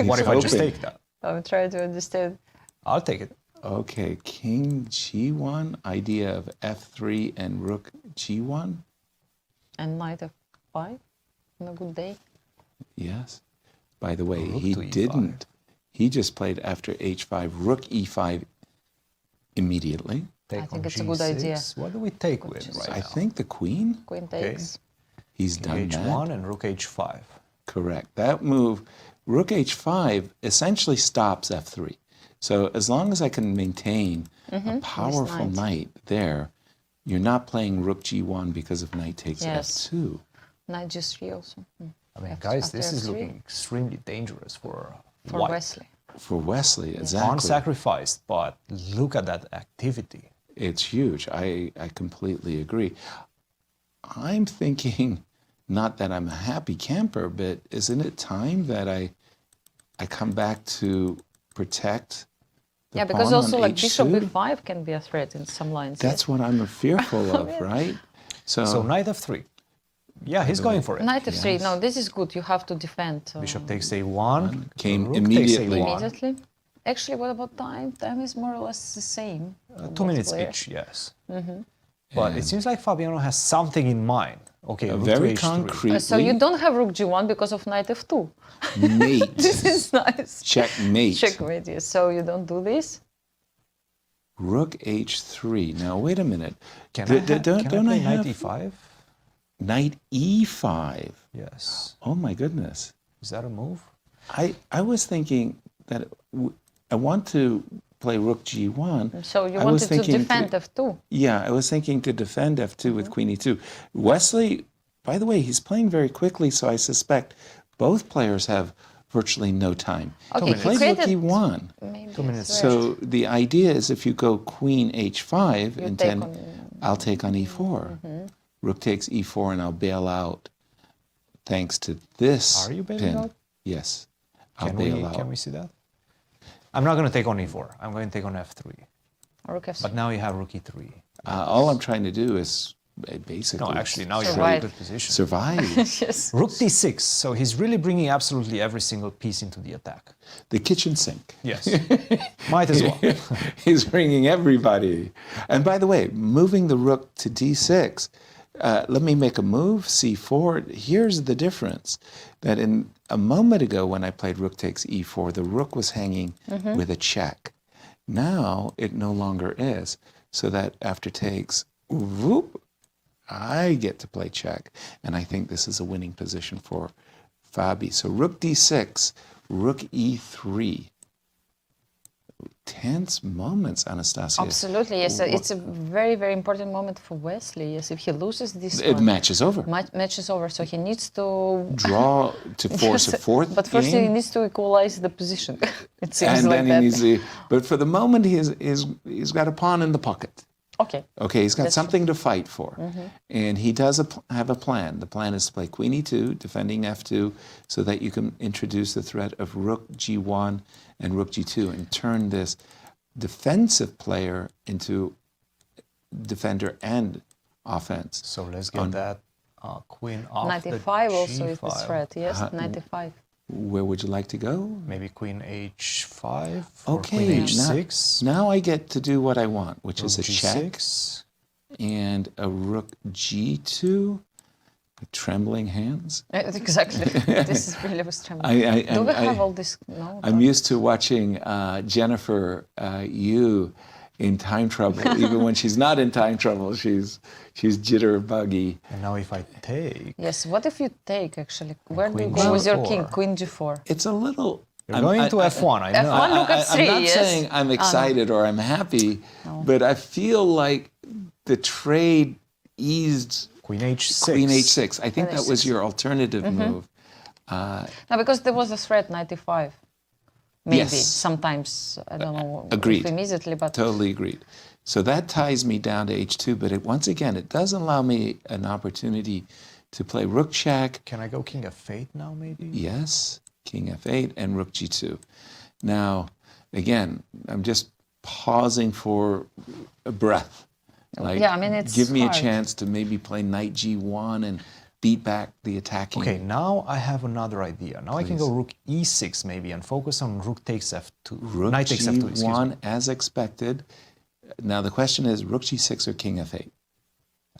What if I just take that? I'm trying to understand. I'll take it. Okay, king g1, idea of f3 and rook g1. And knight f5 on a good day. Yes. By the way, Rook he to e5. didn't. He just played after h5, rook e5 immediately. Take I on think it's a G6. good idea. What do we take with choose. right I now? think the queen, Queen takes. he's King done H1 that. and Rook H5. Correct. That move, rook h5, essentially stops f3. So as long as I can maintain a powerful knight. knight there, you're not playing rook g1 because of knight takes Yes. f2. Knight g3 also. I mean, After- guys, this after is F3. looking extremely dangerous for For white. Wesley. For Wesley, exactly. Unsacrificed, but look at that activity. It's huge. I completely agree. I'm thinking, not that I'm a happy camper, but isn't it time that I come back to protect the Yeah, because pawn also on like h2? bishop b5 can be a threat in some lines. That's what I'm fearful of, right? So Knight F3. Yeah, he's going for it. Knight f3. Yes. No, this is good. You have to defend. Bishop takes A1. Came Rook immediately. Takes A1. Immediately. Actually, what about time? Time is more or less the same. for 2 both minutes players. each, yes. But it seems like Fabiano has something in mind. Okay, rook Very to H3. concretely, So you don't have rook g1 because of knight f2. mate, This is nice. checkmate. Checkmate, yes. So you don't do this? Rook h3. Now wait a minute. Can D- I, d- ha- don't can don't I I play Knight have E5? knight e5? Yes. Oh my goodness. Is that a move? I was thinking that I want to play rook g1. So you I was wanted to thinking defend f2. Yeah, I was thinking to defend f2 with queen e2. Wesley, by the way, he's playing very quickly, so I suspect both players have virtually no time. Okay, he he plays rook created- e1. Maybe 2 minutes. a threat. So the idea is if you go queen h5, You and take then on- I'll take on e4. Rook takes e4, and I'll bail out thanks to this Are you bailing pin. out? Yes, I'll Can bail we, out. can we see that? I'm not going to take on E4. I'm going to take on F3. Rook f3. But now you have rook E3. All I'm trying to do is basically No, actually, now you're in a Survive. good position. survive. Yes. Rook D6. So he's really bringing absolutely every single piece into the attack. The kitchen sink. Yes. Might as well. He's bringing everybody. And by the way, moving the rook to d6, let me make a move, c4. Here's the difference. That in a moment ago when I played rook takes e4, the rook was hanging with a check. Now it no longer is. So that after takes, whoop, I get to play check. And I think this is a winning position for Fabi. So rook d6, rook e3. Tense moments, Anastasia. Absolutely, yes. It's a very, very important moment for Wesley. Yes, if he loses this It one, matches over. match is over. So he needs to Draw to force a Yes, fourth But first he game. needs to equalize the position. It seems And like then that. he needs to, but for the moment he's got a pawn in the pocket. Okay. Okay, he's got That's something to fight for. And he does have a plan. The plan is to play queen e2, defending f2, so that you can introduce the threat of rook g1 and rook g2 and turn this defensive player into defender and offense. So let's get that queen off 95 the also is the G5. threat. Yes, 95. Where would you like to go? Maybe queen H5 or Okay, queen H6. now I get to do what I want, which is a Rook check G6. and a rook g2. Trembling hands. Exactly. This is really was trembling. Do we have all this? No. I'm used to watching Jennifer Yu in time trouble. Even when she's not in time trouble, she's jitterbuggy. And now if I take, Yes. What if you take actually? Where do you Queen go with your G4. king? Queen g4. It's a little. you're going to F1, I know. F1, look at I'm 3, not yes. saying I'm excited or I'm happy, but I feel like the trade eased Queen H6. queen h6. I think Queen that was H6. your alternative move. No, because there was a threat 95. Maybe Yes. sometimes I don't know. Agreed. If immediately, but Totally agreed. So that ties me down to h2, but once again, it does allow me an opportunity to play rook check. Can I go king F8 now, maybe? Yes, king f8 and rook g2. Now, again, I'm just pausing for a breath. Like, Yeah, I mean, it's give me hard. a chance to maybe play knight g1 and beat back the attacking. Okay, now I have another idea. Now I can Please. go rook e6 maybe and focus on rook takes f2. Rook Knight takes f2, excuse me. g1 as expected. Now the question is rook g6 or king f8.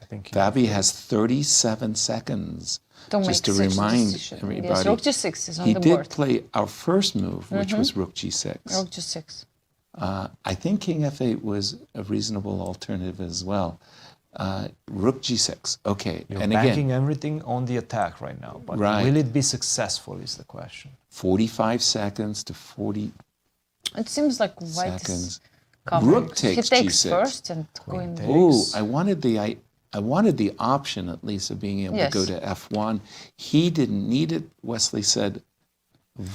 I think Fabi has 37 seconds. Don't Just make to such a remind decision. everybody. Yes, rook g6 is on He the did board. play our first move, which was rook g6. Rook g6. I think king f8 was a reasonable alternative as well. Rook g6. Okay, You're and banking again, everything on the attack right now. But Right. will it be successful is the question. 45 seconds to 40 It seems like white is seconds. covered. Rook takes he takes g6. first and Queen queen. takes. Oh, I wanted the option at least of being able Yes. to go to f1. He didn't need it. Wesley said,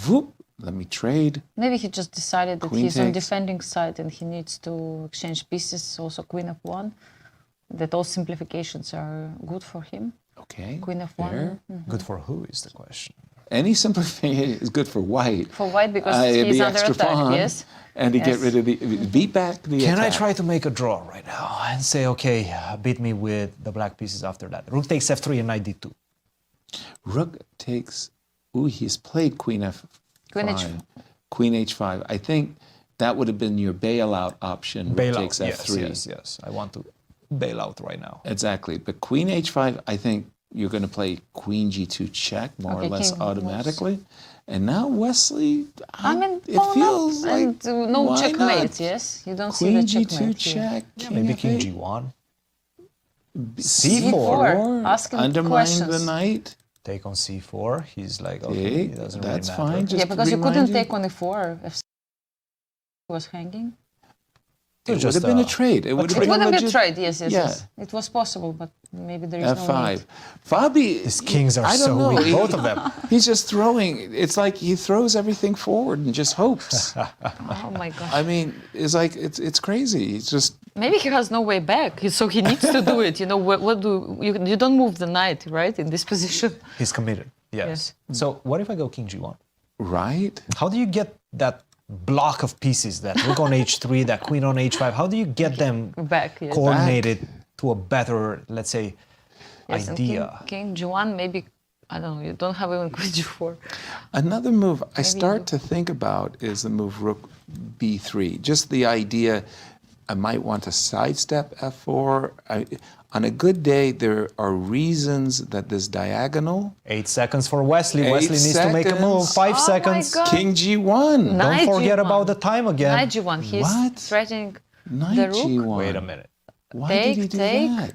"Whoop, let me trade." Maybe he just decided that Queen he's on takes. defending side and he needs to exchange pieces. Also, queen f1. That all simplifications are good for him. Okay. Queen f1. fair. Good for who is the question. Any simplification is good for white. For white because The he's under extra attack. pawn, Yes. and to get Yes. rid of the beat back the Can I attack. try to make a draw right now and say, okay, beat me with the black pieces after that? Rook takes f3 and knight d2. Rook takes. Ooh, he's played queen f5. Queen h5. Queen h5. I think that would have been your bailout option. Rook Bail out. takes f3. Yes. I want to bail out right now. Exactly. But queen h5, I think you're going to play queen g2 check more or Okay, less king automatically. And now Wesley, I mean, it pawn feels up like and no why checkmate. not? Yes, you don't see Queen the g2 checkmate here. check. Maybe king f8, g1. C4. Asking undermine questions. the knight. Take on c4. He's like, okay, Okay, it doesn't that's really matter. fine. Just Yeah, to because you remind couldn't take on e4 if was hanging. It would just have been a a- trade. It would have It been wouldn't be a legit- trade. Yes, Yeah. yes. It was possible, but maybe there is no F5. need. Fabi, These kings are I don't so know. weak, both of them. He's just throwing. It's like he throws everything forward and just hopes. Oh my God. I mean, it's like it's crazy. It's just Maybe he has no way back, so he needs to do it. You know, what do you don't move the knight, right, in this position? He's committed. Yes. So what if I go king g1? right. How do you get that block of pieces, that rook on h3, that queen on h5? How do you get them Back, yes. coordinated to a better, let's say, Yes, and idea? King G1, maybe, I don't know, you don't have even queen G4. Another move I Maybe start you- to think about is the move rook b3. Just the idea, I might want to sidestep f4. On a good day, there are reasons that this diagonal, 8 seconds for Wesley. 8 Wesley needs to make a move. seconds. 5 Oh my seconds. God. king g1, Knight Don't forget G1. about the time again. Knight G1, he's What? threatening knight the rook. g1. Wait a minute. Why Take, did he do take. that?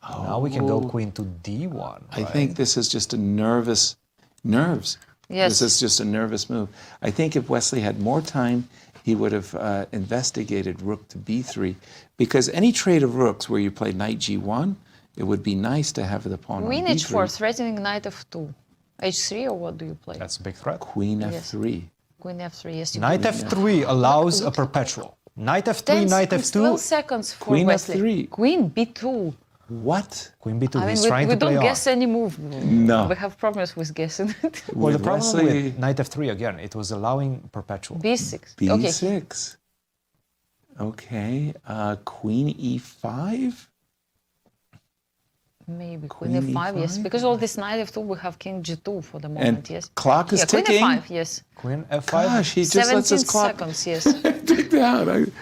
Now we can go queen to d1. I right? think this is just a nerves. Yes. This is just a nervous move. I think if Wesley had more time, he would have investigated rook to b3, because any trade of rooks where you play knight g1, it would be nice to have the pawn Queen on b3. H4, threatening knight f2. H3, or what do you play? That's a big threat. Queen Yes. f3. Queen F3, yes. You Knight can- f3 allows a perpetual. Knight f3, 10 knight seconds, 12 f2. seconds for Queen Wesley. F3. Queen B2. What? Queen b2. I mean, He's we trying to play don't on. guess any move. No. We have problems with guessing. Well, the With problem Wesley, with knight f3 again, it was allowing perpetual. B6. Okay. b6. Okay. Queen e5. Maybe Queen Queen F5, yes. E5? Because all this knight F2, we have King G2 for the moment, And yes. clock is Yeah, Queen ticking. F5, yes. Queen f5. Gosh, he just 17 lets his clock seconds, yes. tick down.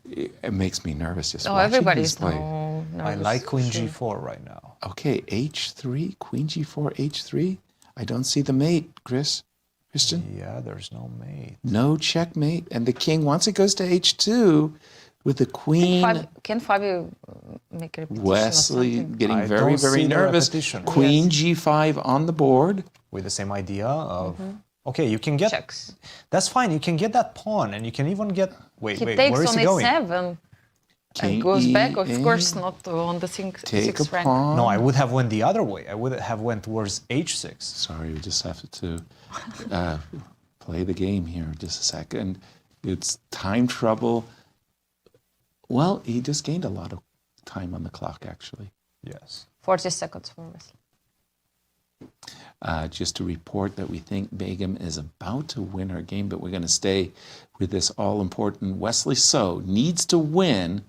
It makes me nervous just Oh, watching everybody's this play. now I nervous. like queen Sure. g4 right now. Okay, h3, queen g4, h3. I don't see the mate, Christian. Yeah, there's no mate. No checkmate. And the king, once it goes to h2, with the queen, Can Fabio make a repetition or Wesley something? getting I very, don't very see the nervous. repetition. Queen g5 on the board. With the same idea of, okay, you can get, Checks. that's fine. You can get that pawn and you can even get, wait, He wait, takes where is on he going? a7 King and goes back, of E8. course, not on the Take sixth a rank. pawn. No, I would have went the other way. I would have went towards h6. Sorry, we just have to play the game here just a second. It's time trouble. Well, he just gained a lot of time on the clock, actually. Yes. 40 seconds for Wesley. Just to report that we think Begum is about to win her game, but we're going to stay with this all-important Wesley So needs to win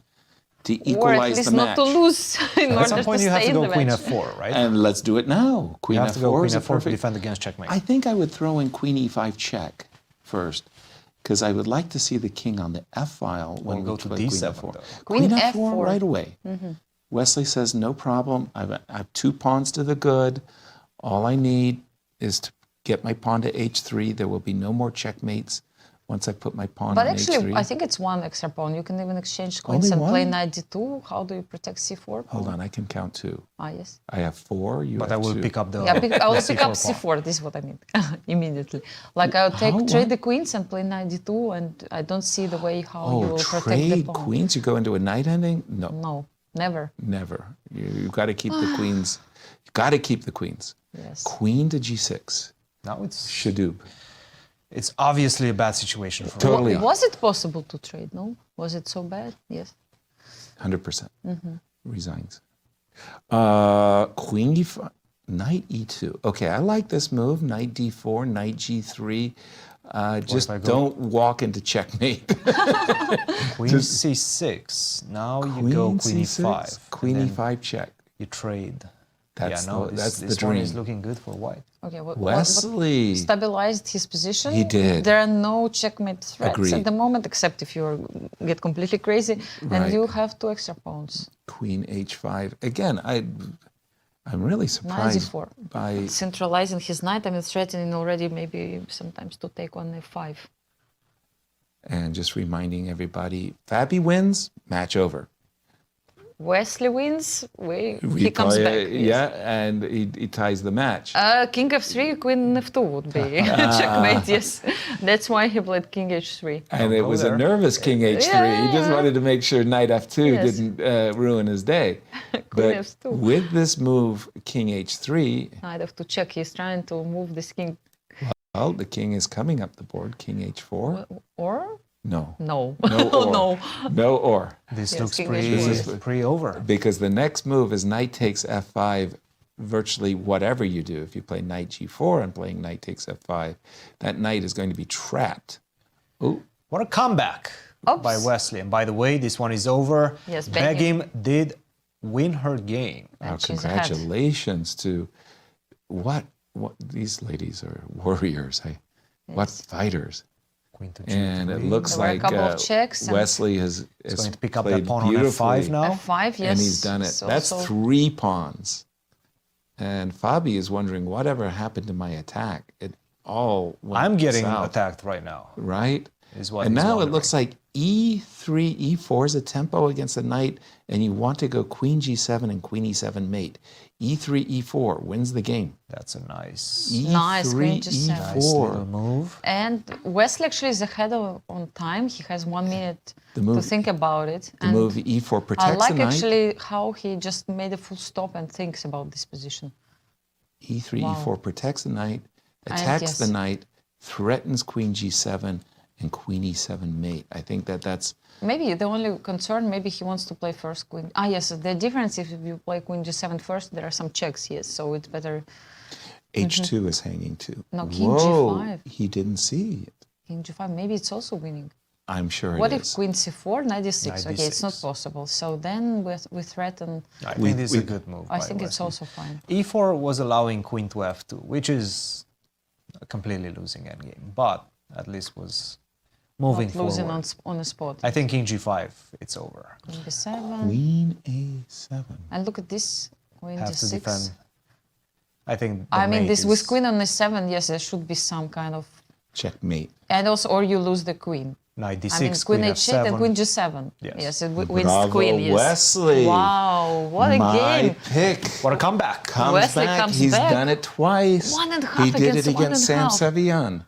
to Or at equalize least the not match. to lose in At order some point, to you have stay to in go the queen match. f4, right? And let's do it now. Queen you have to go f4 queen is a f4 to perfect. defend against checkmate. I think I would throw in queen e5 check first, because I would like to see the king on the f file when we go to play d7 queen f4. though. Queen f4 f4. right away. Wesley says no problem. I have 2 pawns to the good. All I need is to get my pawn to h3. There will be no more checkmates once I put my pawn But on actually, h3. I think it's one extra pawn. You can even exchange queens Only and play one? knight d2. How do you protect c4? Hold on, I can count 2. Ah, yes. I have 4. You But have I will 2. pick up the. Yeah, I will the pick up pawn. c4. This is what I mean immediately. Like I'll How? trade What? the queens and play knight d2, and I don't see the way how you Oh, will protect the trade pawn. queens? You go into a knight ending? No, No, never. never. You've got to keep the queens. You've got to keep the queens. Yes. Queen to g6. Now it's Shadoob. it's obviously a bad situation for Totally. Was it possible to trade? No. Was it so bad? Yes. 100%. Resigns. Queen d5. Knight e2. Okay, I like this move. Knight d4, knight g3. Just if I go- don't walk into checkmate. Queen c6. Now you go queen e5. Queen and then e5 check. You trade. That's yeah, no, the, that's this the one dream. is looking good for white. Okay. What Wesley. stabilized his position? He did. There are no checkmate threats Agreed. at the moment, except if you get completely crazy Right. and you have 2 extra pawns. Queen h5. Again, I'm really surprised d4. by Centralizing his knight, I mean, threatening already maybe sometimes to take on f5. and just reminding everybody, Fabi wins, match over. Wesley wins, he comes play, back. Yes. Yeah, and he ties the match. King f3, queen f2 would be checkmate, yes. That's why he played king h3. And it go was there. a nervous king h3. He just Yeah. wanted to make sure knight f2 Yes. didn't ruin his day. Queen But f2. with this move, king h3, I'd have to check. He's trying to move this king. well, the king is coming up the board. King h4. Or? No. No. No or. No. No or. This Yes, looks king pretty, h4. pretty over. Because the next move is knight takes f5. Virtually whatever you do, if you play knight g4 and playing knight takes f5, that knight is going to be trapped. Oh, What a comeback Oops. by Wesley. And by the way, this one is over. Yes, Begim. Begim did win her game. And she's ahead. congratulations to what these ladies are warriors. Hey, what fighters! Queen to And it G3. looks There were a like couple of checks and- Wesley has going to pick up played that pawn on beautifully, f5 now. f5, yes. and he's done it. So- That's so- 3 pawns. And Fabi is wondering whatever happened to my attack. It all went I'm getting south, attacked right now. right? Is what And he's now it wondering. looks like e3, e4 is a tempo against the knight, and you want to go queen g7 and queen e7 mate. e3, e4 wins the game. That's a nice, E3, Nice, queen g7. nice little e4. move. And Wesley actually is ahead on time. He has 1 minute The move- to think about it. The and move e4 I protects like the knight. actually how he just made a full stop and thinks about this position. e3, Wow. e4 protects the knight, And attacks yes. the knight, threatens queen g7 and queen e7 mate. I think that's Maybe the only concern, maybe he wants to play first queen. Ah, yes, the difference if you play queen g7 first, there are some checks, yes, so it's better. h2 is hanging too. No, king Whoa, g5. he didn't see it. King g5, maybe it's also winning. I'm sure What it if is. queen c4, knight d6? Knight Okay, it's not d6. possible. So then we threaten. I We- think this is we- a good move. I by think it's Wesley. also fine. E4 was allowing queen to f2, which is a completely losing endgame, but at least was moving Not losing forward. on the spot. I think king g5, it's over. Queen b7. Queen a7. And look at this. Queen Have to d6. defend. I think. The I mean, mate this with is- queen on e7, yes, there should be some kind of. Checkmate. And also, or you lose the queen. Knight d6, I mean, queen h8 f7. and queen g7. Yes. Yes, it wins Bravo, queen. Yes. Wesley. Wow, what a My game! pick. What a comeback! Comes Wesley back. comes He's back. done it twice. 1.5 He did against it against Sam 1.5. Sevian.